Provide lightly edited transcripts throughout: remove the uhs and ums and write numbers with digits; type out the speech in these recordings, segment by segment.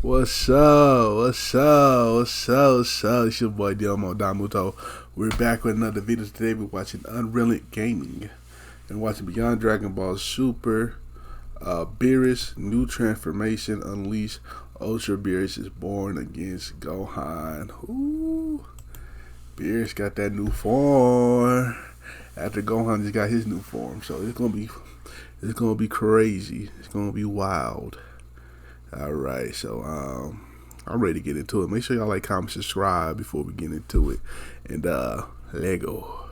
What's up? What's up? What's up? What's up? It's your boy Domuto. We're back with another video today. We're watching UnrealEntGaming and watching Beyond Dragon Ball Super. Beerus, new transformation unleashed. Ultra Beast is born against Gohan. Ooh, Beerus got that new form after Gohan just got his new form. So it's gonna be crazy. It's gonna be wild. Alright, so I'm ready to get into it. Make sure y'all like, comment, subscribe before we get into it. And let's go.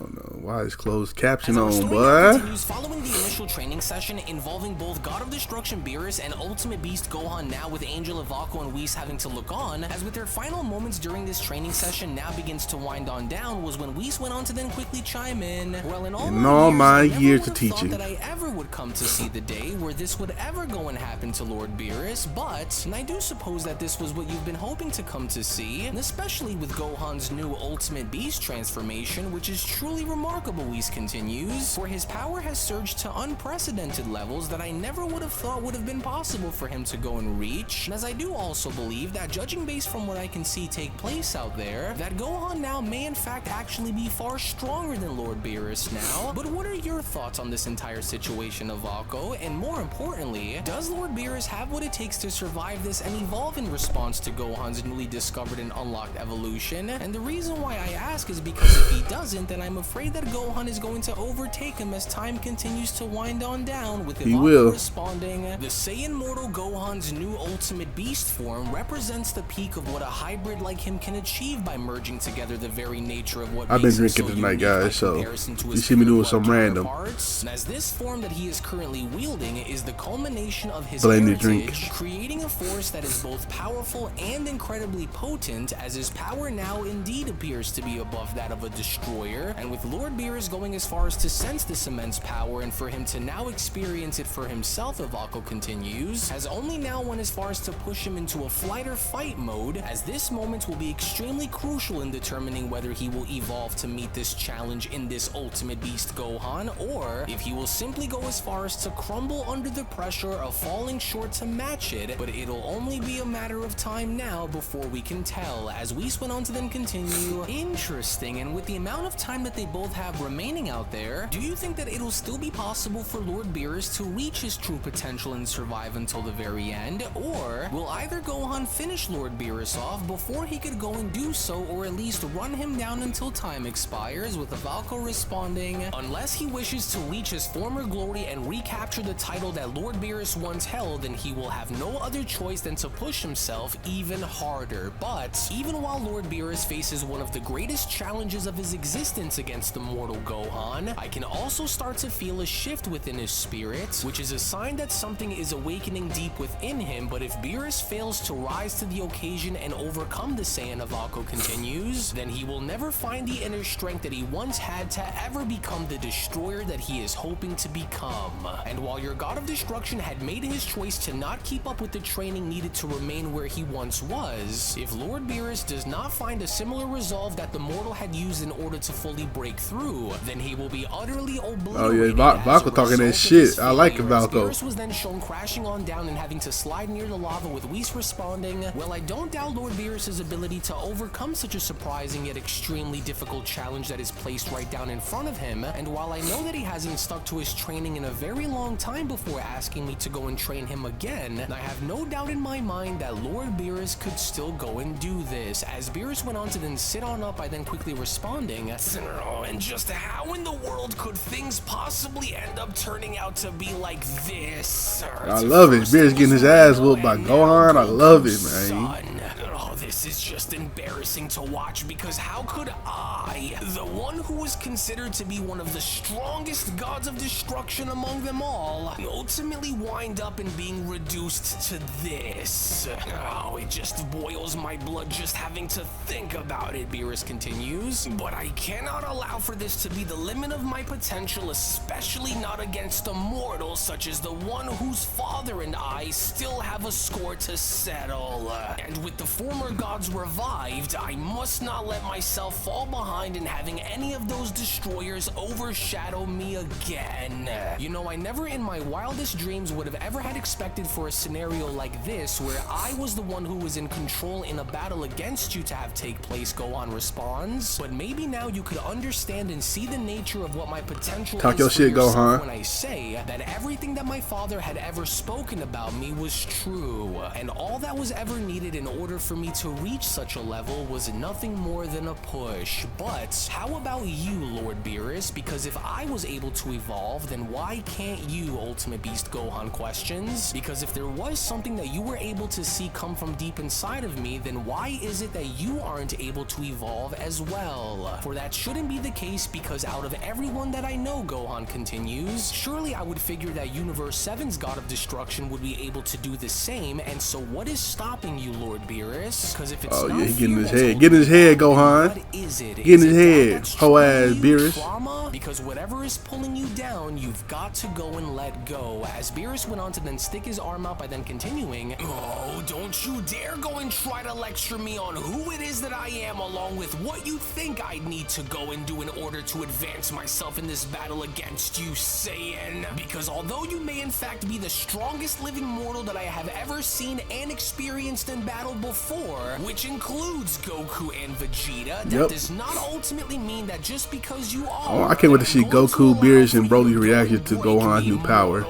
Oh no, why is closed caption on, boy? Following the initial training session involving both God of Destruction Beerus and Ultimate Beast Gohan, now with Angel of Aqua and Whis having to look on, as with their final moments during this training session now begins to wind on down, was when Whis went on to then quickly chime in. Well, in all my years of teaching, that I ever would come to see the day where this would ever go and happen to Lord Beerus, but I do suppose that this was what you've been hoping to come to see, and especially with Gohan's new Ultimate Beast transformation, which is truly remarkable. Whis continues, for his power has surged to unprecedented levels that I never would have thought would have been possible for him to go and reach, and as I do also believe that, judging based from what I can see take place out there, that Gohan now may in fact actually be far stronger than Lord Beerus now. But what are your thoughts on this entire situation of Akko, and more importantly, does Lord Beerus have what it takes to survive this and evolve in response to Gohan's newly discovered and unlocked evolution? And the reason why I ask is because if he doesn't, then I'm afraid that Gohan is going to overtake him as time continues to wind on down, with Iwata responding, the Saiyan mortal Gohan's new Ultimate Beast form represents the peak of what a hybrid like him can achieve by merging together the very nature of what I've been drinking tonight, guys, so you see me doing some random. And as this form that he is currently wielding is the culmination of his heritage, creating a force that is both powerful and incredibly potent, as his power now indeed appears to be above that of a destroyer, and with Lord Beerus going as far as to sense this immense power and for him to now experience it for himself, if Akko continues, has only now went as far as to push him into a flight or fight mode, as this moment will be extremely crucial in determining whether he will evolve to meet this challenge in this Ultimate Beast Gohan, or if he will simply go as far as to crumble under the pressure of falling short to match it. But it'll only be a matter of time now before we can tell, as Whis went on to then continue, interesting, and with the amount of time that they both have remaining out there, do you think that it'll still be possible for Lord Beerus to reach his true potential and survive until the very end, or will either Gohan finish Lord Beerus off before he could go and do so, or at least run him down until time expires, with Akko responding, unless he wishes to reach his former glory and recapture the title that Lord Beerus once held, then he will have no other choice than to push himself even harder. But even while Lord Beerus faces one of the greatest challenges of his existence against the mortal Gohan, I can also start to feel a shift within his spirit, which is a sign that something is awakening deep within him. But if Beerus fails to rise to the occasion and overcome the Saiyan of Akko continues, then he will never find the inner strength that he once had to ever become the destroyer that he is hoping to become. And while your God of Destruction had made his choice to not keep up with the training needed to remain where he once was, if Lord Beerus does not find a similar resolve that the mortal had used in order to fully break through, then he will be utterly obliterated. Oh yeah, Vodka talking that shit. I like about though. Beerus was then shown crashing on down and having to slide near the lava, with Whis responding, well, I don't doubt Lord Beerus' ability to overcome such a surprising yet extremely difficult challenge that is placed right down in front of him, and while I know that he hasn't stuck to his training in a very long time before asking me to go and train him again, I have no doubt in my mind that Lord Beerus could still go and do this. As Beerus went on to then sit on up, I then quickly responding, and just how in the world could things possibly end up turning out to be like this? I love it. Beerus getting his ass whooped by Gohan. I love it, man. Oh, this is just embarrassing to watch, because how could I, the one who was considered to be one of the strongest gods of destruction among them all, ultimately wind up in being reduced to this? Oh, it just boils my blood just having to think about it, Beerus continues. But I cannot allow for this to be the limit of my potential, especially not against a mortal such as the one whose father and I still have a score to settle. And with the former god gods revived, I must not let myself fall behind in having any of those destroyers overshadow me again. You know, I never in my wildest dreams would have ever had expected for a scenario like this where I was the one who was in control in a battle against you to have take place, Gohan responds. But maybe now you could understand and see the nature of what my potential Talk is your for shit, yourself Gohan. when I say that everything that my father had ever spoken about me was true, and all that was ever needed in order for me to reach such a level was nothing more than a push. But how about you, Lord Beerus? Because if I was able to evolve, then why can't you, Ultimate Beast Gohan questions? Because if there was something that you were able to see come from deep inside of me, then why is it that you aren't able to evolve as well? For that shouldn't be the case, because out of everyone that I know, Gohan continues, surely I would figure that Universe 7's God of Destruction would be able to do the same, and so what is stopping you, Lord Beerus? Because if it's not Yeah, he getting fear his that's head. Get in his head, holding you Gohan. back, what is it? Get in Is his it head, that that's hoe ass troubling you? Beerus. Trauma? Because whatever is pulling you down, you've got to go and let go. As Beerus went on to then stick his arm out by then continuing, oh, don't you dare go and try to lecture me on who it is that I am, along with what you think I need to go and do in order to advance myself in this battle against you, Saiyan. Because although you may in fact be the strongest living mortal that I have ever seen and experienced in battle before, which includes Goku and Vegeta, that does not ultimately mean that just because you are, Oh, I can't wait to see Goku, Beerus, and Broly's reaction to Gohan's new power.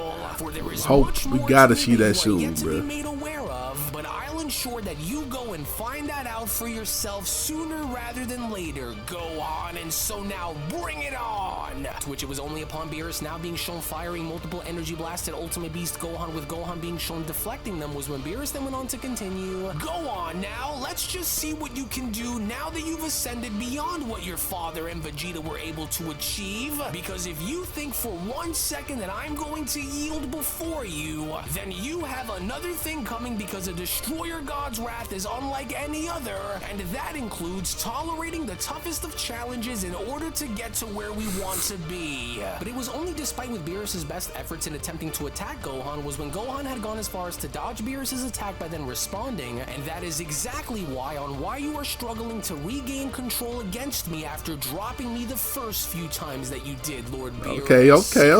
Hope we gotta see that soon, bro. But I'll ensure that you go and find that out for yourself sooner rather than later, Gohan. And so now bring it on! To which it was only upon Beerus now being shown firing multiple energy blasts at Ultimate Beast Gohan, with Gohan being shown deflecting them, was when Beerus then went on to continue. Go on now, let's just see what you can do now that you've ascended beyond what your father and Vegeta were able to achieve. Because if you think for 1 second that I'm going to yield before you, then you have another thing coming, because a Destroyer God's wrath is unlike any other, and that includes tolerating the toughest of challenges in order to get to where we want to be. But it was only despite with Beerus's best efforts in attempting to attack Gohan was when Gohan had gone as far as to dodge Beerus's attack by then responding, and that is exactly why you are struggling to regain control against me after dropping me the first few times that you did, Lord Beerus.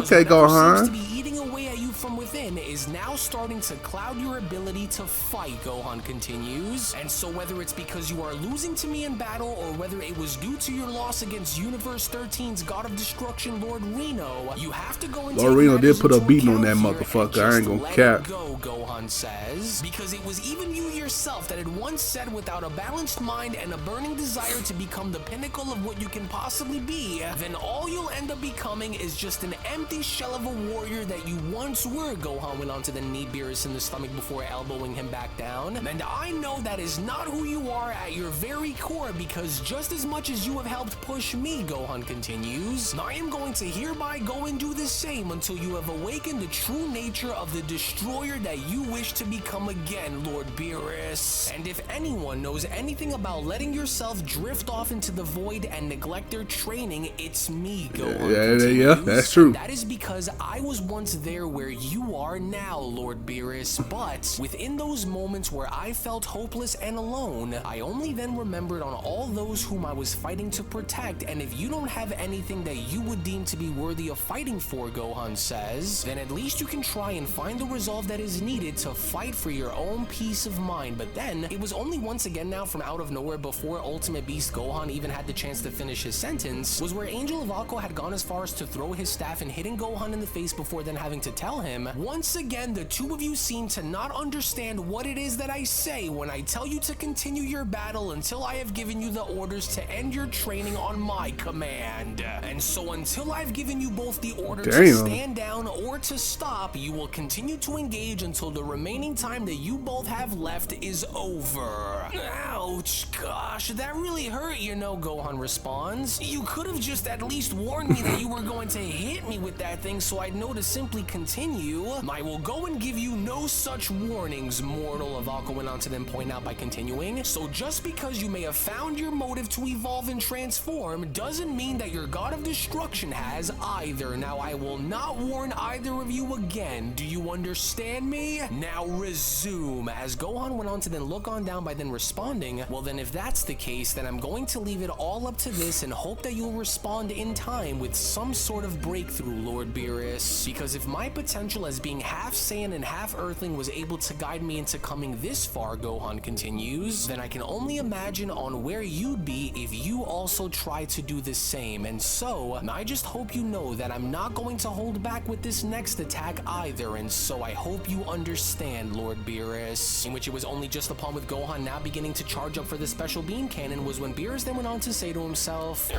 Okay, Gohan. Seems to be eating away at you from within is now starting to cloud your ability to fight, Gohan continues. And so whether it's because you are losing to me in battle, or whether it was due to your loss against Universe 13's God of Destruction, Lord Reno, you have to go and Lord Reno did put a beating on that motherfucker. I ain't gonna cap. Go, Gohan says, because it was even you yourself that had once said, without a balanced mind and a burning desire to become the pinnacle of what you can possibly be, then all you'll end up becoming is just an empty shell of a warrior that you once were. Gohan went on to then knee Beerus in the stomach before elbowing him back down. And I know that is not who you are at your very core, because just as much as you have helped push me, Gohan continues, I am going to hereby go and do the same until you have awakened the true nature of the destroyer that you wish to become again, Lord Beerus. And if anyone knows anything about letting yourself drift off into the void and neglect their training, it's me, Gohan. Yeah, that's true. And that is because I was once there where you are now, Lord Beerus, but within those moments where I felt hopeless and alone, I only then remembered on all those whom I was fighting to protect. And if you don't have anything that you would deem to be worthy of fighting for, Gohan says, then at least you can try and find the resolve that is needed to fight for your own peace of mind. But then it was only once again now from out of nowhere, before Ultimate Beast Gohan even had the chance to finish his sentence, was where Angel of Aqua had gone as far as to throw his staff and hitting Gohan in the face, before then having to tell him, once again the two of you seem to not understand what it is that I say when I tell you to continue your battle until I have given you the orders to end your training on my command. And so until I've given you both the order to stand down or to stop, you will continue to engage until the remaining time that you both have left is over. Ouch, gosh, that really hurt, you know, Gohan responds. You could have just at least warned me that you were going to hit me with that thing so I'd know to simply continue. I will go and give you no such warnings, mortal, of Aqua went on to then point out by continuing. So just because you may have found your motive to evolve and transform doesn't mean that your God of Destruction has either. Now I will not warn either of you again. Do you understand me? Now resume. As Gohan went on to then look on down by then responding, well then if that's the case, then I'm going to leave it all up to this and hope that you'll respond in time with some sort of breakthrough, Lord Beerus. Because if my potential as being half Saiyan and half Earthling was able to guide me into coming this far, Gohan continues, then I can only imagine on where you'd be if you also try to do the same. And so, I just hope you know that I'm not going to hold back with this next attack either, and so I hope you understand, Lord Beerus. In which it was only just upon with Gohan now beginning to charge up for the special beam cannon was when Beerus then went on to say to himself,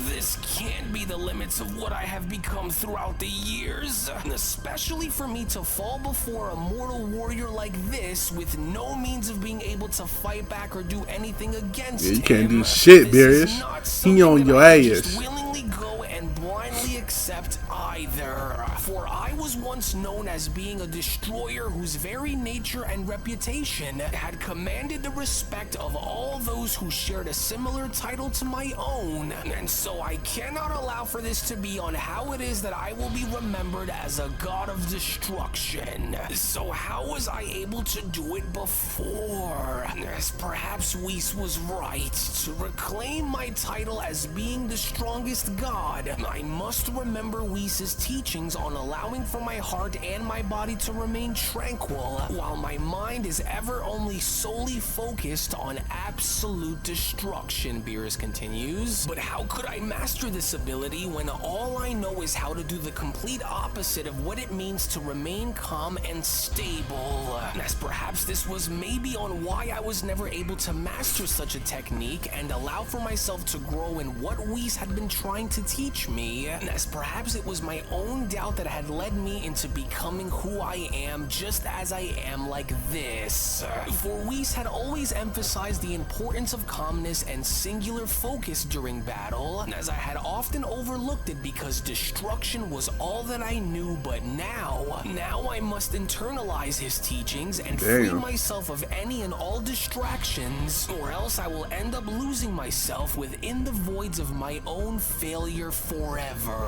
this can't be the limits of what I have become throughout the years, especially for me to fall before a mortal warrior like this with no means of being able to fight back or do anything against him. You can't do shit, Beerus. He on your ass. Willingly go and blindly accept either. For I was once known as being a destroyer whose very nature and reputation had commanded the respect of all those who shared a similar title to my own, and so I cannot allow for this to be on how it is that I will be remembered as a god of destruction. So how was I able to do it before? As perhaps Whis was right. To reclaim my title as being the strongest god, I must remember Whis' teachings on allowing for my heart and my body to remain tranquil, while my mind is ever only solely focused on absolute destruction, Beerus continues. But how could I master this ability when all I know is how to do the complete opposite of what it means to remain calm and stable? As perhaps this was maybe on why I was never able to master such a technique and allow for myself to grow in what Whis had been trying to teach me, as perhaps it was my own doubt that had led me into becoming who I am, just as I am like this. For Whis had always emphasized the importance of calmness and singular focus during battle, as I had often overlooked it because destruction was all that I knew, but now I must internalize his teachings and free myself of any and all distractions, or else I will end up losing myself within the voids of my own failure forever.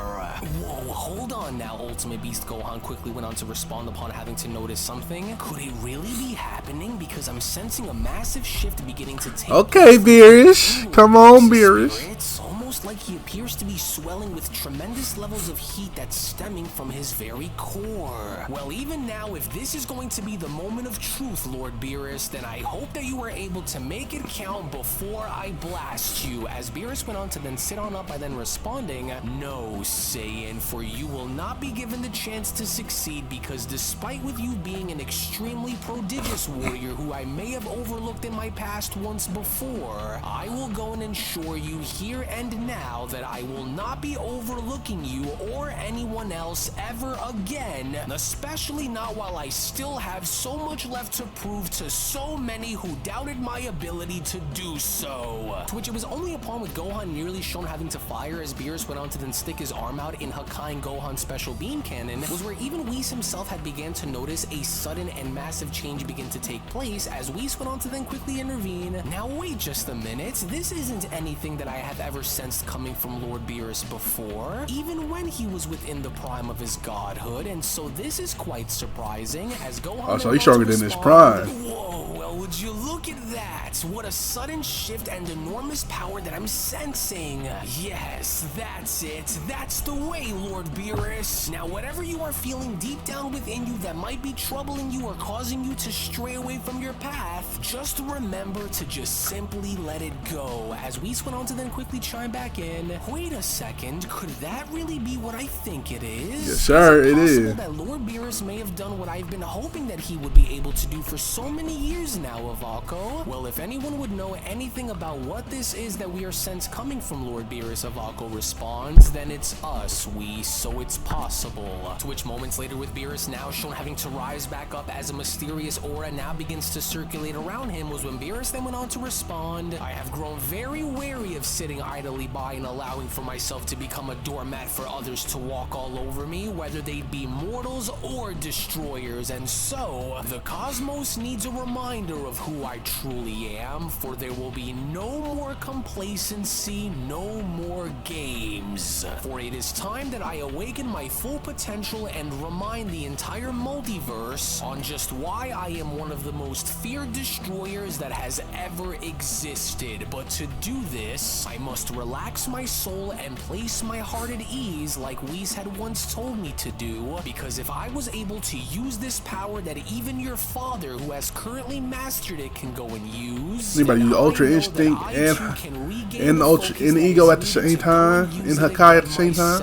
Whoa, hold on now, Ultimate Beast Gohan quickly went on to respond upon having to notice something. Could it really be happening? Because I'm sensing a massive shift beginning to take Okay, Beerus. Come on, Beerus. It's almost like he appears to be swelling with tremendous levels of heat that's stemming from his very core. Well, even now, if this is going to be the moment of truth, Lord Beerus, then I hope that you are able to make it count before I blast you. As Beerus went on to then sit on up by then responding, no, Saiyan, for you will not be given the chance to succeed, because despite with you being an extremely prodigious warrior who I may have overlooked in my past once before, I will go and ensure you here and now that I will not be overlooking you or anyone else ever again, especially not while I still have so much left to prove to so many who doubted my ability to do so. To which it was only upon with Gohan nearly shown having to fire as Beerus went on to then stick his arm out in Hakai Gohan's special beam cannon was where even Whis himself had began to notice a sudden and massive change begin to take place as Whis went on to then quickly intervene. Now wait just a minute, this isn't anything that I have ever sensed coming from Lord Beerus before, even when he was within the prime of his godhood, and so this is quite surprising as Gohan— Oh, so he's stronger than his prime. Whoa, well would you look at that? What a sudden shift and enormous power that I'm sensing. Yes, that's it. That's the way, Lord Beerus. Now whatever you are feeling deep down within you that might be troubling you or causing you to stray away from your path, just remember to just simply let it go. As Whis went on to then quickly chime back in, wait a second, could that really be what I think it is? Yes, sir, it is. Possible that Lord Beerus may have done what I've been hoping that he would be able to do for so many years now, Avako? Well, if anyone would know anything about what this is that we are sense coming from Lord Beerus, Avako responds, then it's us, Whis, so it's possible. To which moments later with Beerus now shown having to rise back up as a mysterious aura now begins to circulate around him was when Beerus then went on to respond, I have grown very wary of sitting idly by and allowing for myself to become a doormat for others to walk all over me, whether they be mortals or more destroyers, and so the cosmos needs a reminder of who I truly am, for there will be no more complacency, no more games. For it is time that I awaken my full potential and remind the entire multiverse on just why I am one of the most feared destroyers that has ever existed. But to do this, I must relax my soul and place my heart at ease like Whis had once told me to do, because if I was able to use this power that even your father, who has currently mastered it, can go and use, anybody use Ultra Instinct and Ultra and Ego at the same time, and Hakai at the same time.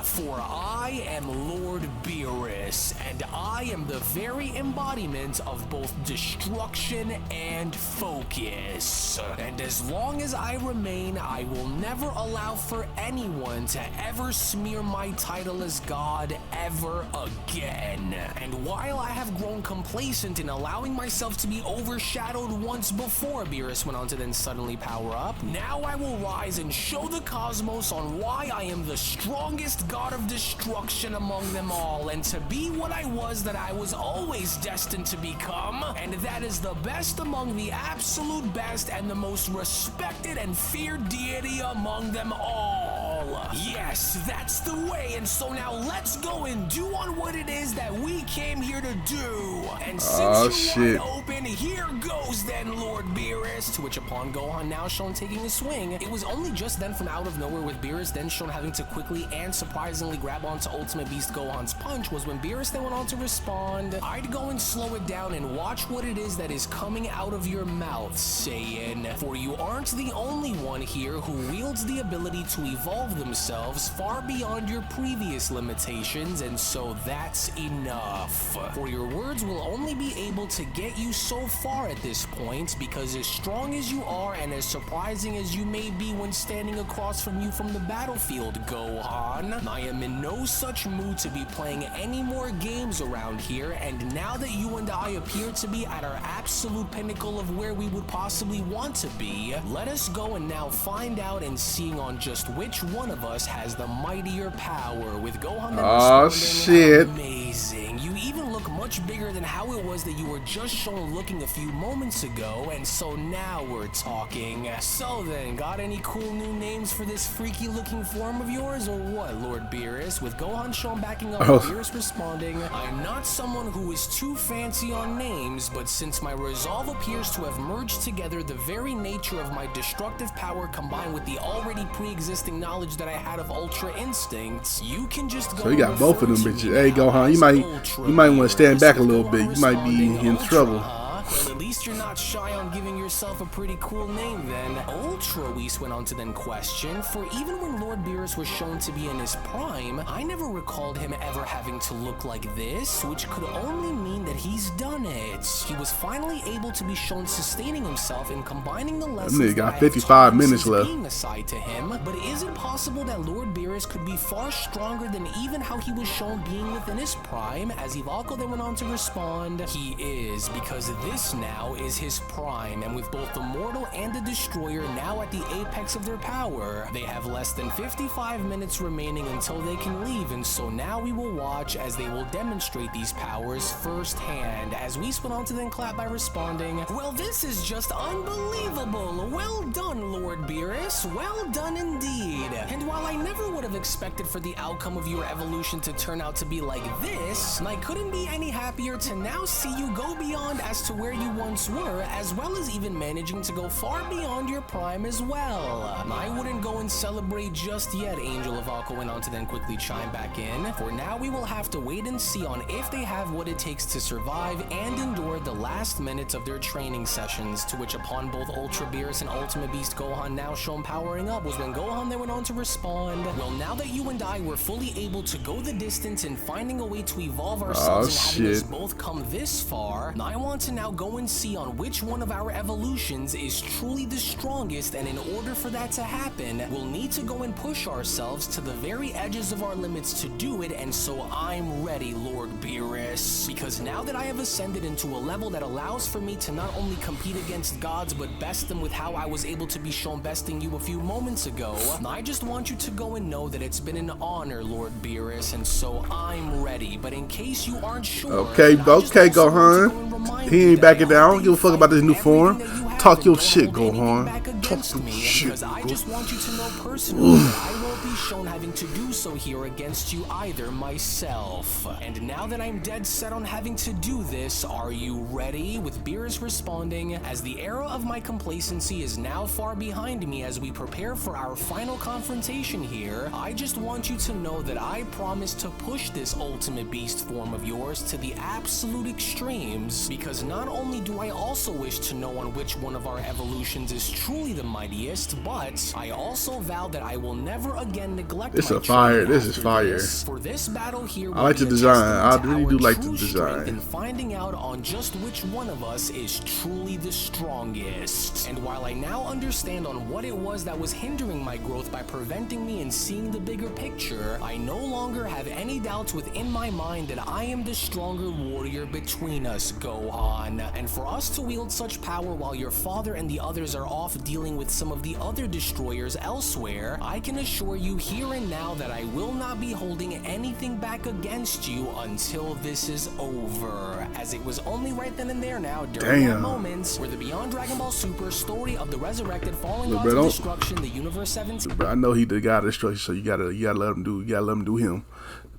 For I am Lord Beerus, and I am the very embodiment of both destruction and focus. And as long as I remain, I will never allow for anyone to ever smear my title as God ever again. And while I have grown complacent in allowing myself to be overshadowed once before, Beerus went on to then suddenly power up, now I will rise and show the cosmos on why I am the strongest god of destruction among them all, and to be what I was that I was always destined to become, and that is the best among the absolute best and the most respected and feared deity among them all. Yes, that's the way, and so now let's go and do on what it is that we came here to do. And since you're wide open, here goes then, Lord Beerus. To which upon Gohan now shown taking a swing, it was only just then from out of nowhere, with Beerus then shown having to quickly and surprisingly grab onto Ultimate Beast Gohan's punch, was when Beerus then went on to respond, I'd go and slow it down and watch what it is that is coming out of your mouth, Saiyan. For you aren't the only one here who wields the ability to evolve themselves far beyond your previous limitations, and so that's enough. For your words will only be able to get you so far at this point, because as strong as you are and as surprising as you may be when standing across from you from the battlefield, Gohan, I am in no such mood to be playing any more games around here, and now that you and I appear to be at our absolute pinnacle of where we would possibly want to be, let us go and now find out and seeing on just which one of us has the mightier power, with Gohan then responding, amazing. You even look much bigger than how it was that you were just shown looking a few moments ago, and so now we're talking. So then, got any cool new names for this freaky looking form of yours, or what, Lord Beerus? With Gohan shown backing up, Beerus responding, I'm not someone who is too fancy on names, but since my resolve appears to have merged together the very nature of my destructive power combined with the already pre-existing knowledge that I had of Ultra Instincts, you can just go. So you got both of them bitches. Hey Gohan, you might want to stand back a little bit. You might be in trouble. Well, at least you're not shy on giving yourself a pretty cool name then. Ultra Beast went on to then question, for even when Lord Beerus was shown to be in his prime, I never recalled him ever having to look like this, which could only mean that he's done it. He was finally able to be shown sustaining himself and combining the lessons that got 55 minutes left. Being aside to him, but is it possible that Lord Beerus could be far stronger than even how he was shown being within his prime? As Ivalco then went on to respond, he is, because this now is his prime, and with both the mortal and the destroyer now at the apex of their power, they have less than 55 minutes remaining until they can leave, and so now we will watch as they will demonstrate these powers firsthand. As Whis went on to then clap by responding, well, this is just unbelievable. Well done, Lord Beerus. Well done indeed. And while I never would have expected for the outcome of your evolution to turn out to be like this, I couldn't be any happier to now see you go beyond as to where you once were, as well as even managing to go far beyond your prime as well. I wouldn't go and celebrate just yet, Angel of Aqua went on to then quickly chime back in. For now we will have to wait and see on if they have what it takes to survive and endure the last minutes of their training sessions, to which upon both Ultra Beerus and Ultimate Beast Gohan now shown powering up, was when Gohan then went on to respond, well, now that you and I were fully able to go the distance in finding a way to evolve ourselves and having us both come this far, I want to now go and see on which one of our evolutions is truly the strongest, and in order for that to happen, we'll need to go and push ourselves to the very edges of our limits to do it, and so I'm ready, Lord Beerus. Because now that I have ascended into a level that allows for me to not only compete against gods, but best them with how I was able to be shown besting you a few moments ago, I just want you to go and know that it's been an honor, Lord Beerus, and so I'm ready. But in case you aren't sure, Okay, Gohan. He ain't backing down. I don't give a fuck about this new form. Talk your shit, Gohan. Talk your shit, because I just want you to know personally that I won't be shown having to do so here against you either myself. And now that I'm dead set on having to do this, are you ready? With Beerus responding, as the era of my complacency is now far behind me as we prepare for our final confrontation here, I just want you to know that I promise to push this Ultimate Beast form of yours to the absolute extremes, because not only do I also wish to know on which one of our evolutions is truly the mightiest, but I also vow that I will never again neglect this my is fire. training This is after fire. this. For this battle here, I like the design. I really do like the design. And finding out on just which one of us is truly the strongest. And while I now understand on what it was that was hindering my growth by preventing me in seeing the bigger picture, I no longer have any doubts within my mind that I am the stronger warrior between us, Gohan. And for us to wield such power while your father and the others are off dealing with some of the other destroyers elsewhere, I can assure you here and now that I will not be holding anything back against you until this is over. As it was only right then and there now, during that moment, where the Beyond Dragon Ball Super story of the resurrected fallen gods of destruction, the Universe 17. Bro, I know he the god of destruction, so you gotta let him do him.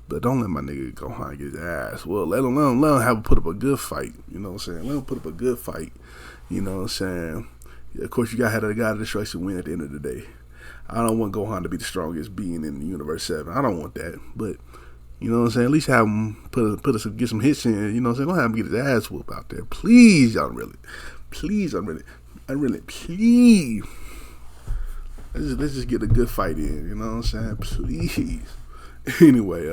But don't let my nigga Gohan get his ass. Well, let him have put up a good fight. You know what I'm saying? Let him put up a good fight. You know what I'm saying? Yeah, of course, you gotta have the god of destruction win at the end of the day. I don't want Gohan to be the strongest being in the Universe 7. I don't want that. But you know what I'm saying? At least have him get some hits in. You know what I'm saying? Don't have him get his ass whooped out there. Please, y'all really. Please, please. Let's just get a good fight in. You know what I'm saying? Please. Anyway,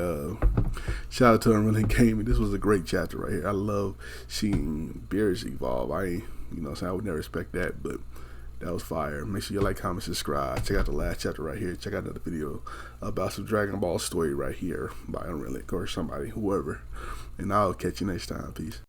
shout out to UnrealEntGaming. This was a great chapter right here. I love seeing Beerus evolve. You know what I'm saying? I would never expect that, but that was fire. Make sure you like, comment, subscribe. Check out the last chapter right here. Check out another video about some Dragon Ball story right here by UnrealEnt or somebody, whoever. And I'll catch you next time. Peace.